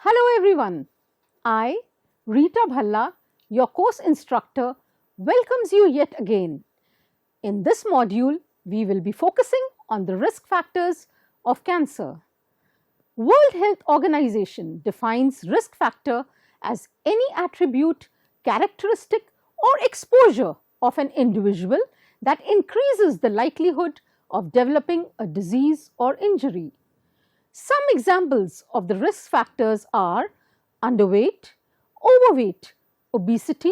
Hello everyone. I, Rita Bhalla, your course instructor, welcomes you yet again. In this module, we will be focusing on the risk factors of cancer. World Health Organization defines risk factor as any attribute, characteristic or exposure of an individual that increases the likelihood of developing a disease or injury. Some examples of the risk factors are underweight, overweight, obesity,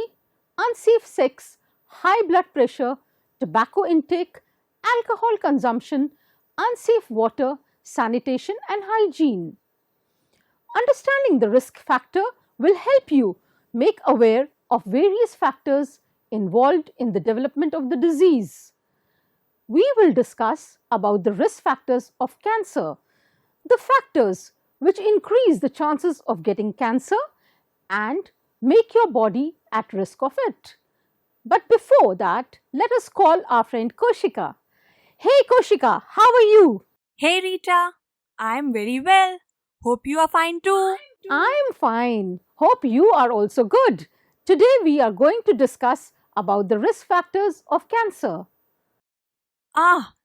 unsafe sex, high blood pressure, tobacco intake, alcohol consumption, unsafe water, sanitation and hygiene. Understanding the risk factor will help you make aware of various factors involved in the development of the disease. We will discuss about the risk factors of cancer, the factors which increase the chances of getting cancer and make your body at risk of it. But before that, let us call our friend Koshika. Hey Koshika, how are you? Hey Rita, I'm very well. Hope you are fine too. I'm fine. Hope you are also good. Today we are going to discuss about the risk factors of cancer.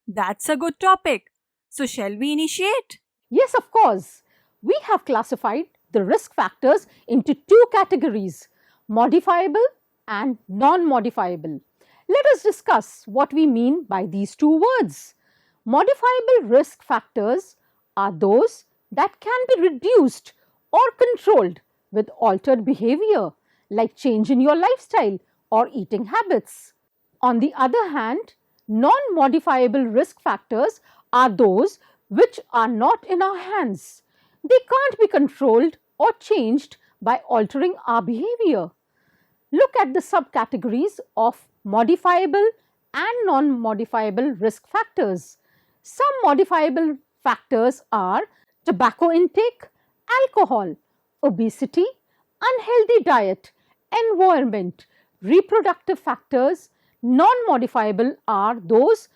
That's a good topic. So shall we initiate? Yes, of course. We have classified the risk factors into two categories, modifiable and non-modifiable. Let us discuss what we mean by these two words. Modifiable risk factors are those that can be reduced or controlled with altered behavior, like change in your lifestyle or eating habits. On the other hand, non-modifiable risk factors are those which are not in our hands. They can't be controlled or changed by altering our behavior. Look at the subcategories of modifiable and non-modifiable risk factors. Some modifiable factors are tobacco intake, alcohol, obesity, unhealthy diet, environment, reproductive factors. Non-modifiable are those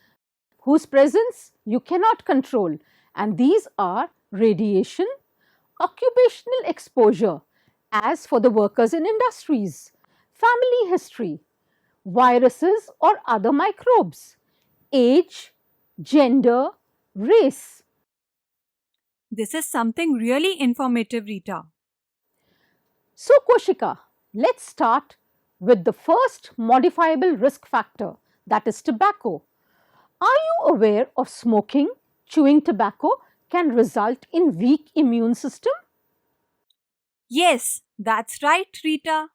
whose presence you cannot control, and these are radiation, occupational exposure, as for the workers in industries, family history, viruses or other microbes, age, gender, race. This is something really informative, Rita. So Koshika, let's start with the first modifiable risk factor, that is tobacco. Are you aware of smoking, chewing tobacco can result in weak immune system? Yes, that's right, Rita.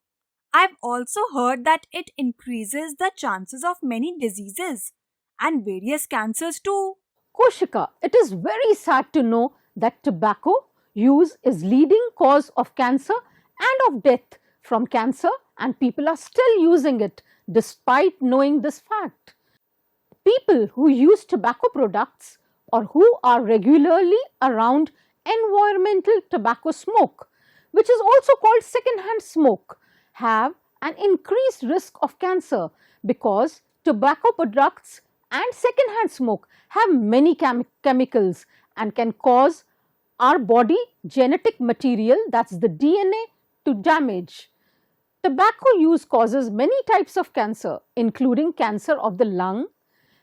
I've also heard that it increases the chances of many diseases and various cancers too. Koshika, it is very sad to know that tobacco use is leading cause of cancer and of death from cancer, and people are still using it despite knowing this fact. People who use tobacco products or who are regularly around environmental tobacco smoke, which is also called second-hand smoke, have an increased risk of cancer because tobacco products and second-hand smoke have many chemicals and can cause our body genetic material, that's the DNA, to damage. Tobacco use causes many types of cancer, including cancer of the lung,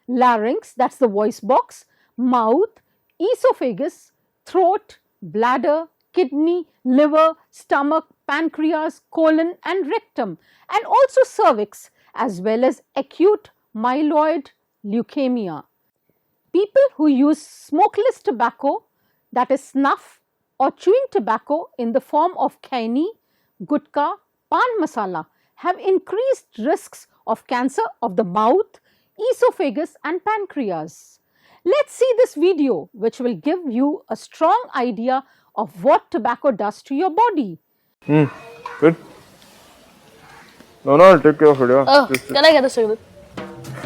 larynx, that's the voice box, mouth, esophagus, throat, bladder, kidney, liver, stomach, pancreas, colon and rectum, and also cervix, as well as acute myeloid leukemia. People who use smokeless tobacco, that is snuff, or chewing tobacco in the form of khaini, gutka, pan masala, have increased risks of cancer of the mouth, esophagus and pancreas. Let's see this video, which will give you a strong idea of what tobacco does to your body. Good. No, I'll take care of it. Yeah. Can I get a cigarette?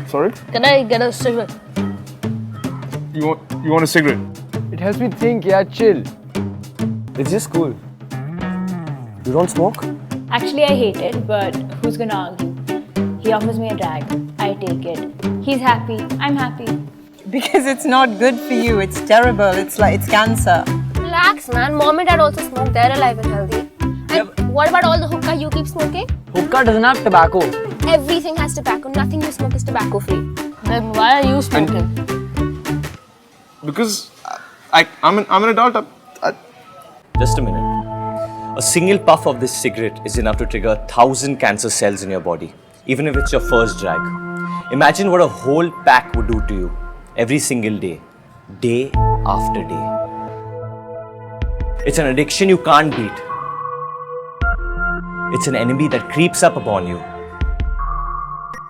Sorry? Can I get a cigarette? You want a cigarette? It helps me think, yeah, chill. It's just cool. You don't smoke? Actually, I hate it, but who's gonna argue? He offers me a drag, I take it. He's happy, I'm happy. Because it's not good for you. It's terrible. It's cancer. Relax. Relax, man. Mom and dad also smoke. They're alive and healthy. And what about all the hookah you keep smoking? Hookah doesn't have tobacco. Everything has tobacco. Nothing you smoke is tobacco free. Then why are you smoking? Because I'm an adult. Just a minute. A single puff of this cigarette is enough to trigger 1,000 cancer cells in your body, even if it's your first drag. Imagine what a whole pack would do to you every single day, day after day. It's an addiction you can't beat. It's an enemy that creeps up upon you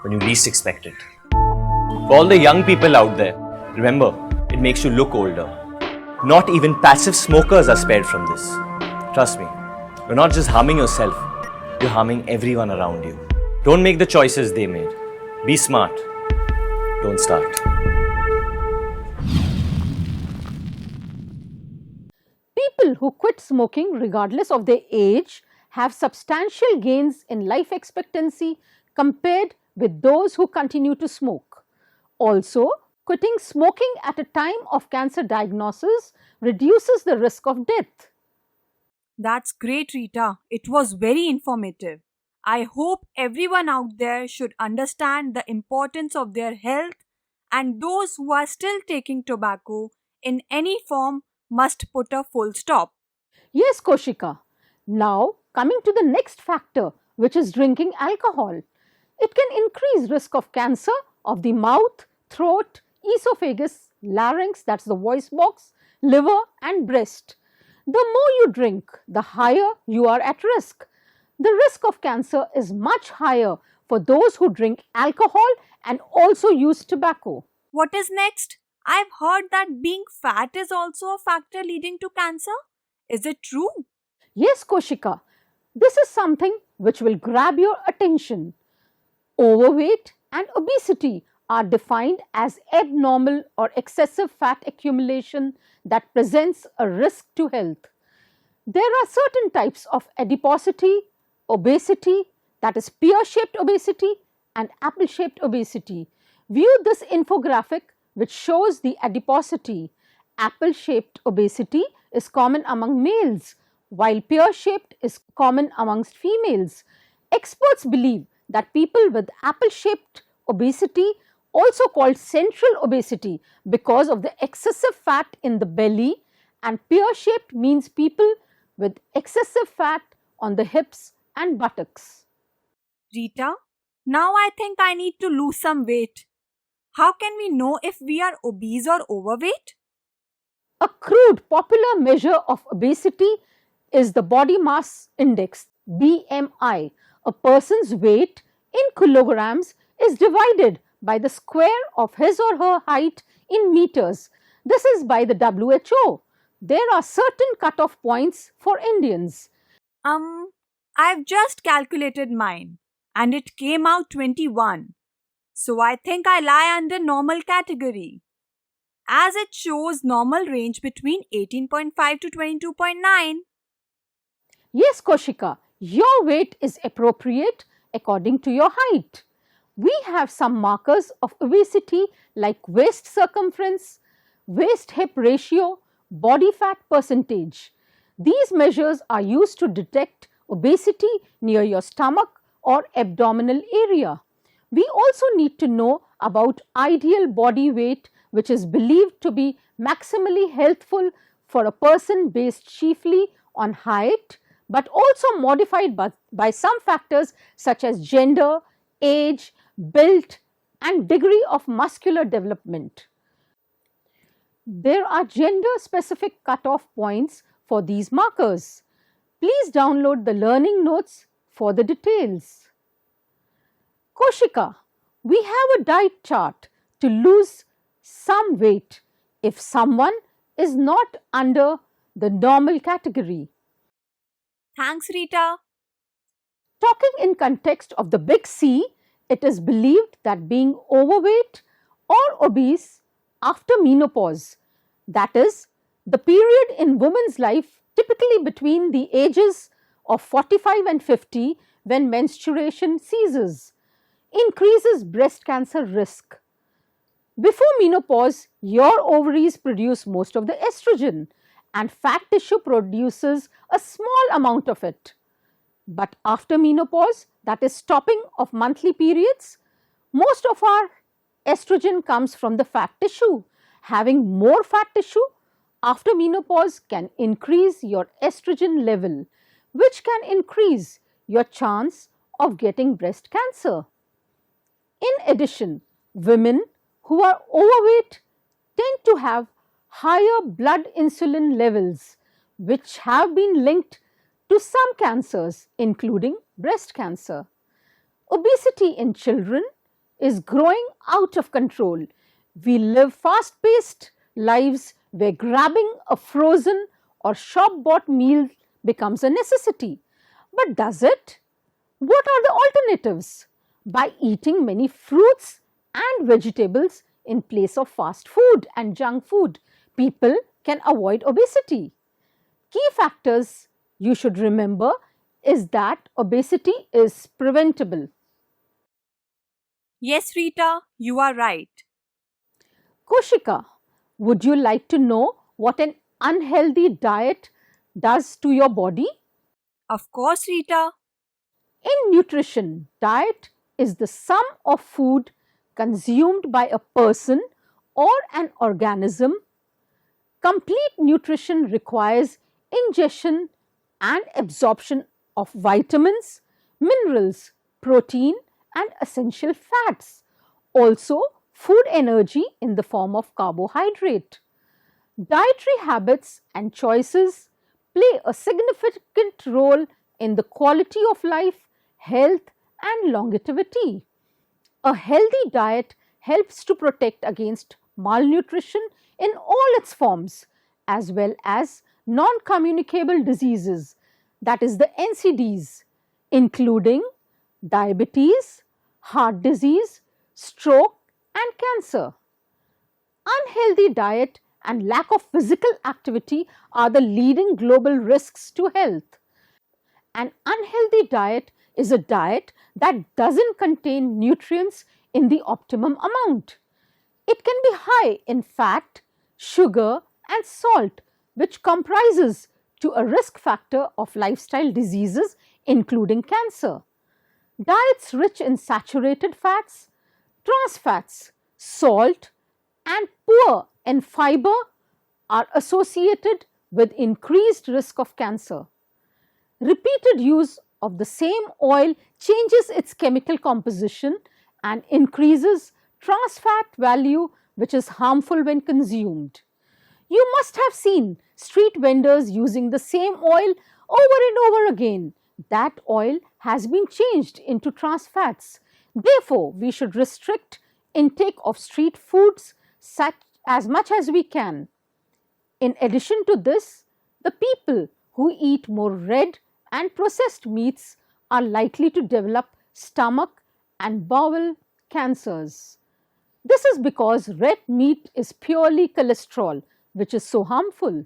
when you least expect it. For all the young people out there, remember, it makes you look older. Not even passive smokers are spared from this. Trust me, you're not just harming yourself, you're harming everyone around you. Don't make the choices they made. Be smart. Don't start. People who quit smoking regardless of their age have substantial gains in life expectancy compared with those who continue to smoke. Also, quitting smoking at a time of cancer diagnosis reduces the risk of death. That's great, Rita. It was very informative. I hope everyone out there should understand the importance of their health, and those who are still taking tobacco in any form must put a full stop. Yes, Koshika. Now, coming to the next factor, which is drinking alcohol. It can increase risk of cancer of the mouth, throat, esophagus, larynx, that's the voice box, liver and breast. The more you drink, the higher you are at risk. The risk of cancer is much higher for those who drink alcohol and also use tobacco. What is next? I've heard that being fat is also a factor leading to cancer. Is it true? Yes, Koshika, this is something which will grab your attention. Overweight and obesity are defined as abnormal or excessive fat accumulation that presents a risk to health. There are certain types of adiposity, obesity, that is pear-shaped obesity and apple-shaped obesity. View this infographic which shows the adiposity. Apple-shaped obesity is common among males, while pear-shaped is common amongst females. Experts believe that people with apple-shaped obesity, also called central obesity because of the excessive fat in the belly, and pear-shaped means people with excessive fat on the hips and buttocks. Rita, now I think I need to lose some weight. How can we know if we are obese or overweight? A crude popular measure of obesity is the body mass index, BMI. A person's weight in kilograms is divided by the square of his or her height in meters. This is by the WHO. There are certain cutoff points for Indians. I've just calculated mine and it came out 21. So I think I lie under normal category, as it shows normal range between 18.5 to 22.9. Yes, Koshika, your weight is appropriate according to your height. We have some markers of obesity like waist circumference, waist hip ratio, body fat percentage. These measures are used to detect obesity near your stomach or abdominal area. We also need to know about ideal body weight, which is believed to be maximally healthful for a person based chiefly on height, but also modified by some factors such as gender, age, build and degree of muscular development. There are gender specific cutoff points for these markers. Please download the learning notes for the details. Koshika, we have a diet chart to lose some weight if someone is not under the normal category. Thanks, Rita. Talking in context of the big C, it is believed that being overweight or obese after menopause, that is, the period in women's life typically between the ages of 45 and 50 when menstruation ceases, increases breast cancer risk. Before menopause, your ovaries produce most of the estrogen and fat tissue produces a small amount of it. But after menopause, that is stopping of monthly periods, most of our estrogen comes from the fat tissue. Having more fat tissue after menopause can increase your estrogen level, which can increase your chance of getting breast cancer. In addition, women who are overweight tend to have higher blood insulin levels, which have been linked to some cancers, including breast cancer. Obesity in children is growing out of control. We live fast-paced lives where grabbing a frozen or shop-bought meal becomes a necessity. But does it? What are the alternatives? By eating many fruits and vegetables in place of fast food and junk food, people can avoid obesity. Key factors you should remember is that obesity is preventable. Yes, Rita, you are right. Koshika, would you like to know what an unhealthy diet does to your body? Of course, Rita. In nutrition, diet is the sum of food consumed by a person or an organism. Complete nutrition requires ingestion and absorption of vitamins, minerals, protein and essential fats. Also, food energy in the form of carbohydrate. Dietary habits and choices play a significant role in the quality of life, health and longevity. A healthy diet helps to protect against malnutrition in all its forms, as well as non-communicable diseases, that is the NCDs, including diabetes, heart disease, stroke and cancer. Unhealthy diet and lack of physical activity are the leading global risks to health. An unhealthy diet is a diet that doesn't contain nutrients in the optimum amount. It can be high in fat, sugar and salt, which comprises to a risk factor of lifestyle diseases including cancer. Diets rich in saturated fats, trans fats, salt and poor in fiber are associated with increased risk of cancer. Repeated use of the same oil changes its chemical composition and increases trans fat value, which is harmful when consumed. You must have seen street vendors using the same oil over and over again. That oil has been changed into trans fats. Therefore, we should restrict intake of street foods as much as we can. In addition to this, the people who eat more red and processed meats are likely to develop stomach and bowel cancers. This is because red meat is purely cholesterol, which is so harmful.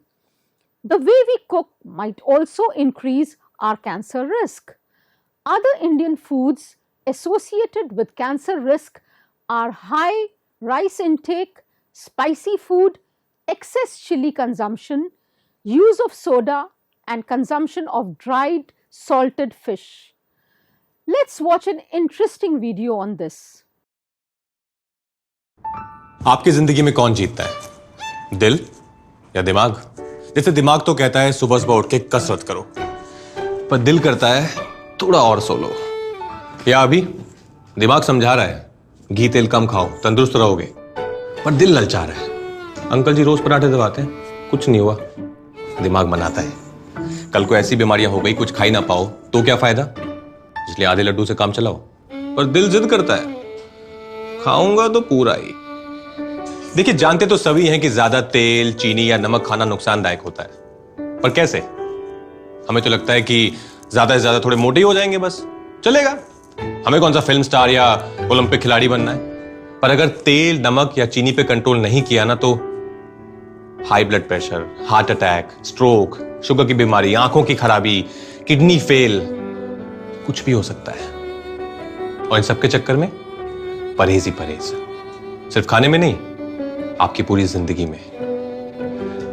The way we cook might also increase our cancer risk. Other Indian foods associated with cancer risk are high rice intake, spicy food, excess chili consumption, use of soda and consumption of dried salted fish. Let's watch an interesting video on this. आपकी जिंदगी में कौन जीतता है, दिल या दिमाग? जैसे दिमाग तो कहता है सुबह सुबह उठ के कसरत करो, पर दिल करता है थोड़ा और सो लो। या अभी दिमाग समझा रहा है घी तेल कम खाओ, तंदुरुस्त रहोगे, पर दिल ललचा रहा है अंकल जी रोज पराठे दबाते हैं, कुछ नहीं हुआ। दिमाग मनाता है कल को ऐसी बीमारियां हो गई कुछ खा ही ना पाओ तो क्या फायदा, इसलिए आधे लड्डू से काम चलाओ। पर दिल जिद करता है खाऊंगा तो पूरा ही। देखिए जानते तो सभी हैं कि ज्यादा तेल, चीनी या नमक खाना नुकसानदायक होता है, पर कैसे? हमें तो लगता है कि ज्यादा से ज्यादा थोड़े मोटे ही हो जाएंगे बस चलेगा, हमें कौन सा फिल्म स्टार या ओलंपिक खिलाड़ी बनना है। पर अगर तेल, नमक या चीनी पे कंट्रोल नहीं किया ना तो high blood pressure, heart attack, stroke, sugar की बीमारी, आंखों की खराबी, किडनी फेल, कुछ भी हो सकता है। और इन सबके चक्कर में परहेज ही परहेज, सिर्फ खाने में नहीं, आपकी पूरी जिंदगी में,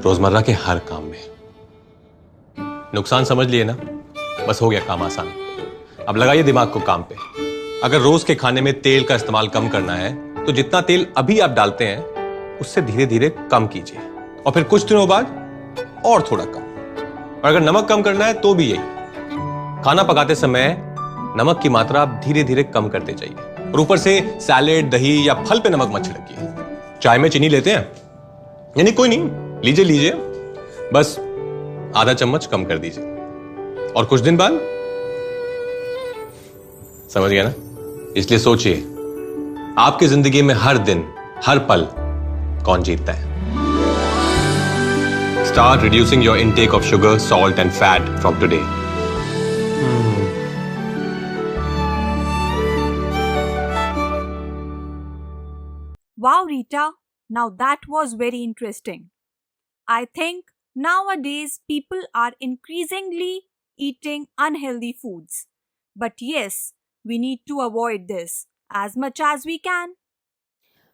रोजमर्रा के हर काम में। नुकसान समझ लिए ना, बस हो गया काम आसान। अब लगाइए दिमाग को काम पे। अगर रोज के खाने में तेल का इस्तेमाल कम करना है तो जितना तेल अभी आप डालते हैं उससे धीरे धीरे कम कीजिए, और फिर कुछ दिनों बाद और थोड़ा कम। और अगर नमक कम करना है तो भी यही, खाना पकाते समय नमक की मात्रा आप धीरे धीरे कम करते जाइए, और ऊपर से सैलेड, दही या फल पे नमक मत छिड़किए। चाय में चीनी लेते हैं, यानी कोई नहीं, लीजिए लीजिए, बस आधा चम्मच कम कर दीजिए, और कुछ दिन बाद समझ गया ना। इसलिए सोचिए, आपकी जिंदगी में हर दिन, हर पल कौन जीतता है। Start reducing your intake of sugar, salt and fat from today. Wow, Rita, now that was very interesting. I think nowadays people are increasingly eating unhealthy foods. But yes, we need to avoid this as much as we can.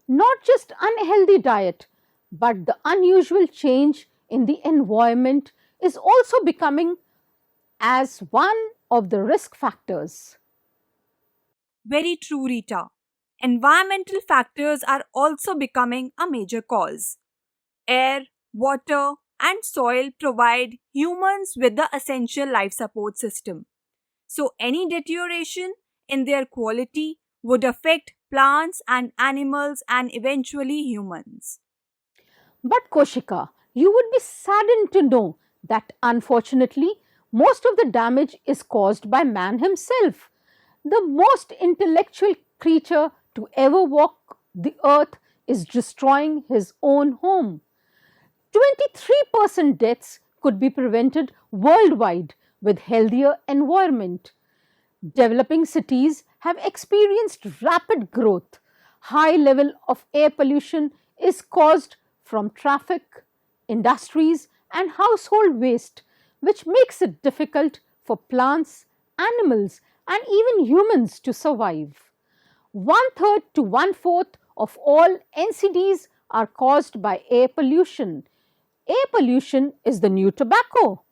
Not just unhealthy diet, but the unusual change in the environment is also becoming as one of the risk factors. Very true, Rita. Environmental factors are also becoming a major cause. Air, water, and soil provide humans with the essential life support system. So, any deterioration in their quality would affect plants and animals and eventually humans. But Koshika, you would be saddened to know that unfortunately, most of the damage is caused by man himself. The most intellectual creature to ever walk the earth is destroying his own home. 23% deaths could be prevented worldwide with healthier environment. Developing cities have experienced rapid growth. High level of air pollution is caused from traffic, industries and household waste, which makes it difficult for plants, animals and even humans to survive. 1/3 to 1/4 of all NCDs are caused by air pollution. Air pollution is the new tobacco.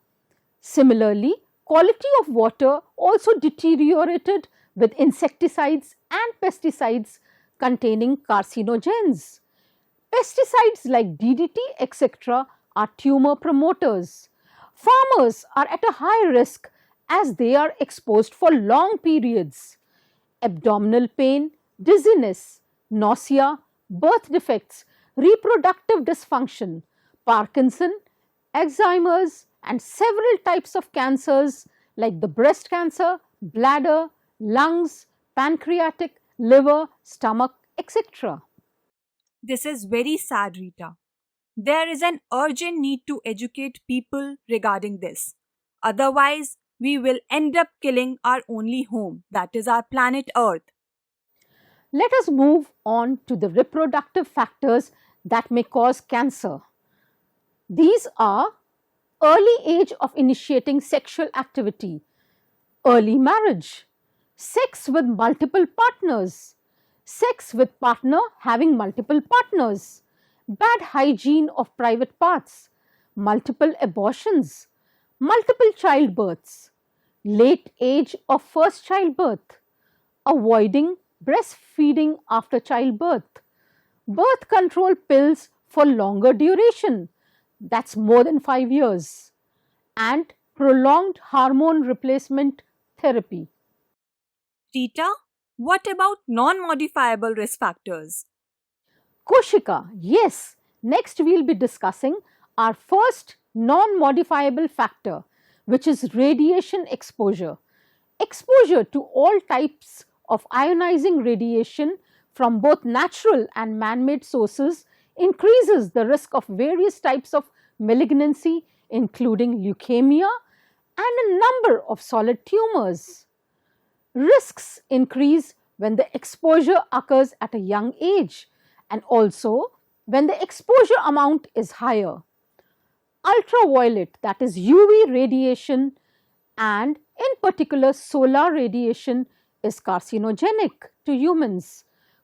Similarly, quality of water also deteriorated with insecticides and pesticides containing carcinogens. Pesticides like DDT, etc., are tumor promoters. Farmers are at a high risk as they are exposed for long periods. Abdominal pain, dizziness, nausea, birth defects, reproductive dysfunction, Parkinson, Alzheimer's, and several types of cancers like the breast cancer, bladder, lungs, pancreatic, liver, stomach, etc. This is very sad, Rita. There is an urgent need to educate people regarding this. Otherwise, we will end up killing our only home, that is our planet Earth. Let us move on to the reproductive factors that may cause cancer. These are early age of initiating sexual activity, early marriage, sex with multiple partners, sex with partner having multiple partners, bad hygiene of private parts, multiple abortions, multiple childbirths, late age of first childbirth, avoiding breastfeeding after childbirth, birth control pills for longer duration, that's more than 5 years, and prolonged hormone replacement therapy. Rita, what about non-modifiable risk factors? Koshika, yes, next we will be discussing our first non-modifiable factor, which is radiation exposure. Exposure to all types of ionizing radiation from both natural and man-made sources increases the risk of various types of malignancy, including leukemia and a number of solid tumors. Risks increase when the exposure occurs at a young age and also when the exposure amount is higher. Ultraviolet, that is UV radiation, and in particular solar radiation is carcinogenic to humans,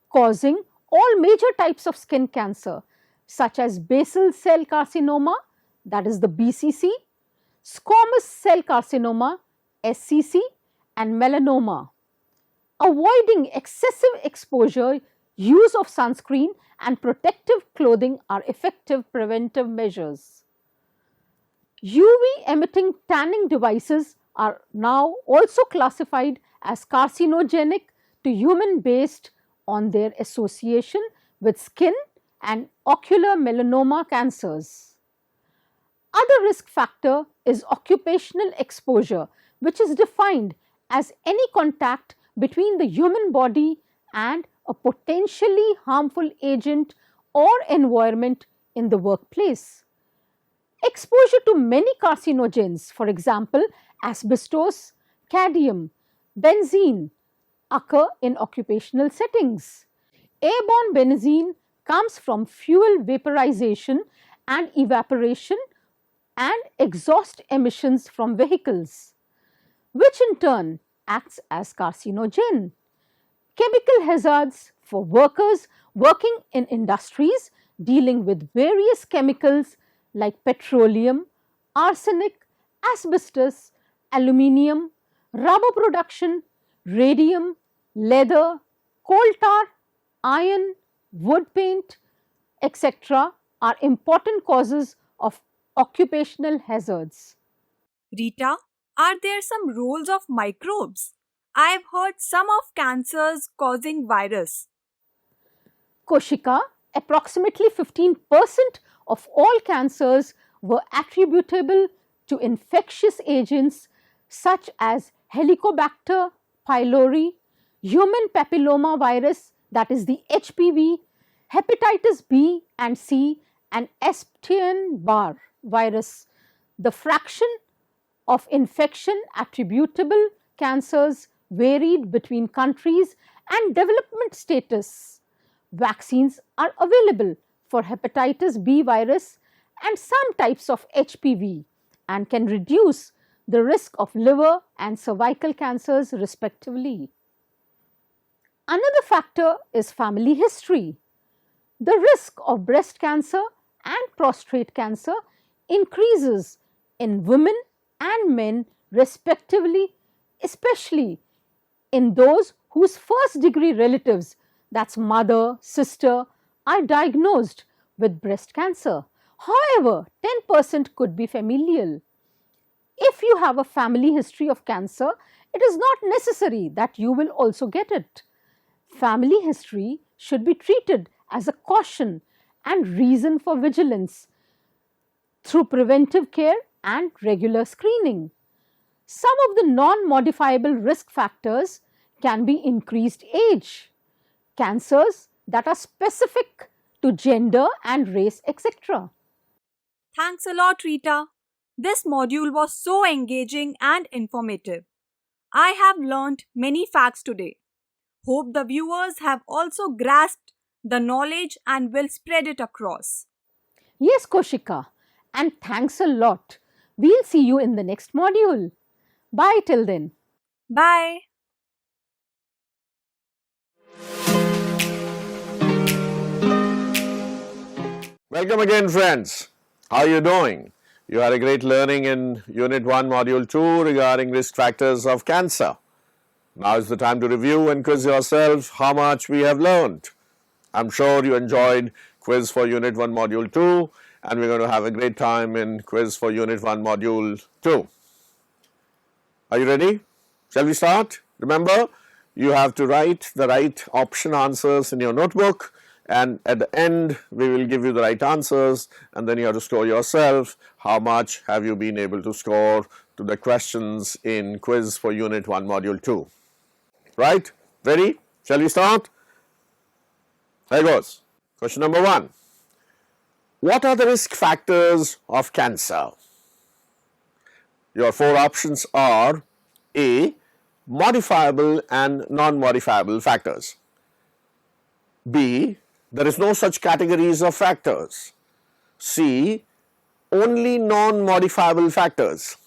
causing all major types of skin cancer such as basal cell carcinoma, that is the BCC, squamous cell carcinoma, SCC, and melanoma. Avoiding excessive exposure, use of sunscreen and protective clothing are effective preventive measures. UV emitting tanning devices are now also classified as carcinogenic to human based on their association with skin and ocular melanoma cancers. Other risk factor is occupational exposure, which is defined as any contact between the human body and a potentially harmful agent or environment in the workplace. Exposure to many carcinogens, for example, asbestos, cadmium, benzene, occur in occupational settings. Airborne benzene comes from fuel vaporization and evaporation and exhaust emissions from vehicles, which in turn acts as carcinogen. Chemical hazards for workers working in industries dealing with various chemicals like petroleum, arsenic, asbestos, aluminium, rubber production, radium, leather, coal tar, iron, wood paint, etc. are important causes of occupational hazards. Rita, are there some roles of microbes? I've heard some of cancers causing virus. Koshika, approximately 15% of all cancers were attributable to infectious agents such as Helicobacter pylori, human papilloma virus, that is the HPV, hepatitis B and C, and Epstein-Barr virus. The fraction of infection attributable cancers varied between countries and development status. Vaccines are available for hepatitis B virus and some types of HPV and can reduce the risk of liver and cervical cancers respectively. Another factor is family history. The risk of breast cancer and prostate cancer increases in women and men respectively, especially in those whose first degree relatives, that's mother, sister, are diagnosed with breast cancer. However, 10% could be familial. If you have a family history of cancer, it is not necessary that you will also get it. Family history should be treated as a caution and reason for vigilance through preventive care and regular screening. Some of the non-modifiable risk factors can be increased age, cancers that are specific to gender and race, etc. Thanks a lot, Rita. This module was so engaging and informative. I have learned many facts today. Hope the viewers have also grasped the knowledge and will spread it across. Yes, Koshika, and thanks a lot. We'll see you in the next module. Bye till then. Bye. Welcome again, friends. How are you doing? You had a great learning in Unit 1, Module 2 regarding risk factors of cancer. Now is the time to review and quiz yourself how much we have learned. I'm sure you enjoyed quiz for Unit 1, Module 2, and we're going to have a great time in quiz for Unit 1, Module 2. Are you ready? Shall we start? Remember, you have to write the right option answers in your notebook, and at the end we will give you the right answers, and then you have to score yourself how much have you been able to score to the questions in quiz for Unit 1, Module 2. Right? Ready? Shall we start? There goes. Question number 1. What are the risk factors of cancer? Your 4 options are A. Modifiable and non-modifiable factors. B. There is no such categories of factors. C. Only non-modifiable factors.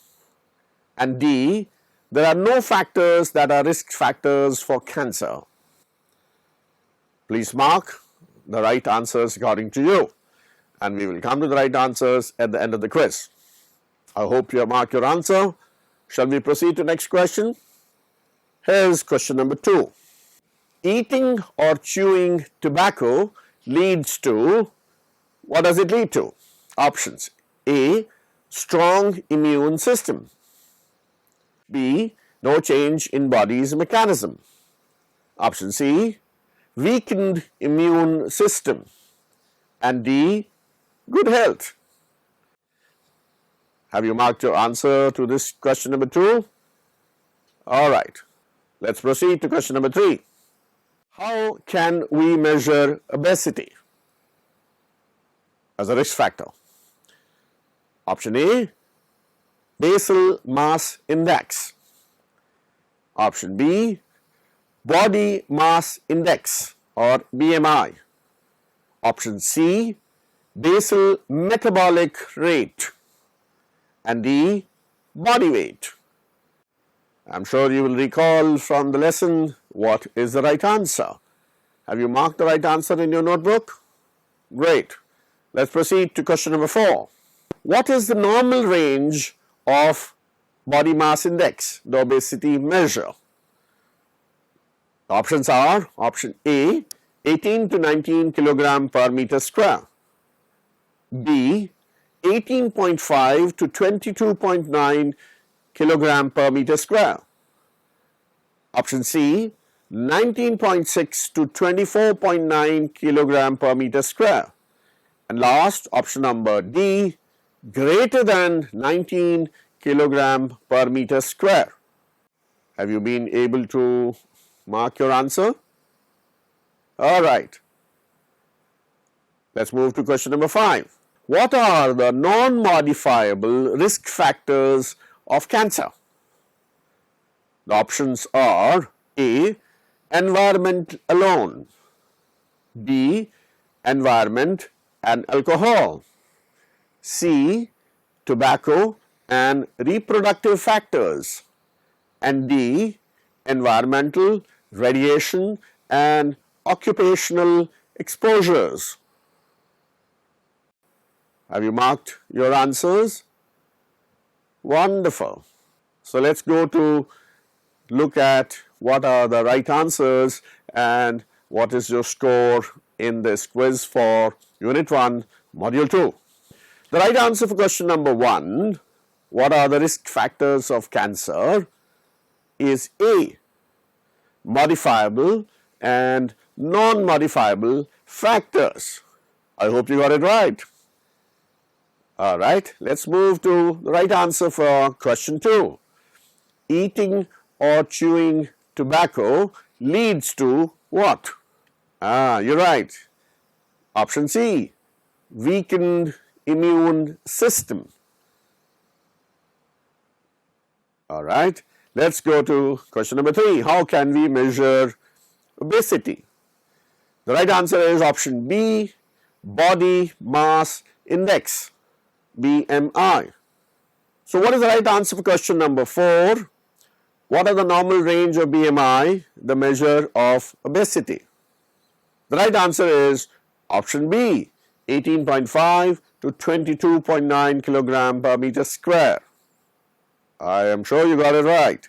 And D. There are no factors that are risk factors for cancer. Please mark the right answers according to you, and we will come to the right answers at the end of the quiz. I hope you have marked your answer. Shall we proceed to next question? Here's question number 2. Eating or chewing tobacco leads to, what does it lead to? Options: A, strong immune system. B, no change in body's mechanism. Option C, weakened immune system. And D, good health. Have you marked your answer to this question number 2? All right, let's proceed to question number 3. How can we measure obesity as a risk factor? Option A, basal mass index. Option B, body mass index or BMI. Option C, basal metabolic rate. And D, body weight. I'm sure you will recall from the lesson what is the right answer. Have you marked the right answer in your notebook? Great. Let's proceed to question number 4. What is the normal range of body mass index, the obesity measure? The options are: option A, 18 to 19 kilogram per meter square. B, 18.5 to 22.9 kilogram per meter square. Option C, 19.6 to 24.9 kilogram per meter square. And last, option number D, greater than 19 kilogram per meter square. Have you been able to mark your answer? All right. Let's move to question number 5. What are the non-modifiable risk factors of cancer? The options are: A, environment alone. B, environment and alcohol. C, tobacco and reproductive factors. And D, environmental, radiation and occupational exposures. Have you marked your answers? Wonderful. So let's go to look at what are the right answers and what is your score in this quiz for Unit 1, Module 2. The right answer for question number 1, what are the risk factors of cancer, is A, modifiable and non-modifiable factors. I hope you got it right. All right, let's move to the right answer for question 2. Eating or chewing tobacco leads to what? You're right. Option C, weakened immune system. All right, let's go to question number 3. How can we measure obesity? The right answer is option B, body mass index, BMI. So what is the right answer for question number 4? What are the normal range of BMI, the measure of obesity? The right answer is option B, 18.5 to 22.9 kilogram per meter square. I am sure you got it right.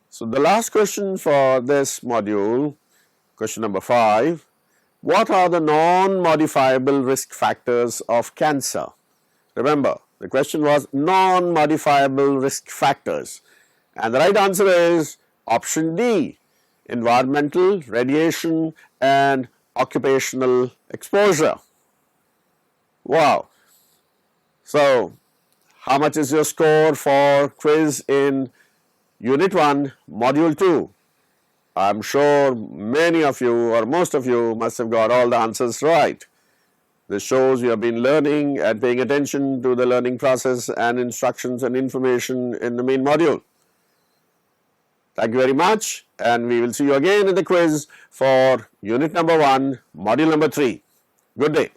So the last question for this module, question number 5, what are the non-modifiable risk factors of cancer? Remember, the question was non-modifiable risk factors. And the right answer is option D, environmental, radiation and occupational exposure. Wow. So, how much is your score for quiz in Unit 1, Module 2? I'm sure many of you or most of you must have got all the answers right. This shows you have been learning and paying attention to the learning process and instructions and information in the main module. Thank you very much, and we will see you again in the quiz for Unit number 1, Module number 3. Good day.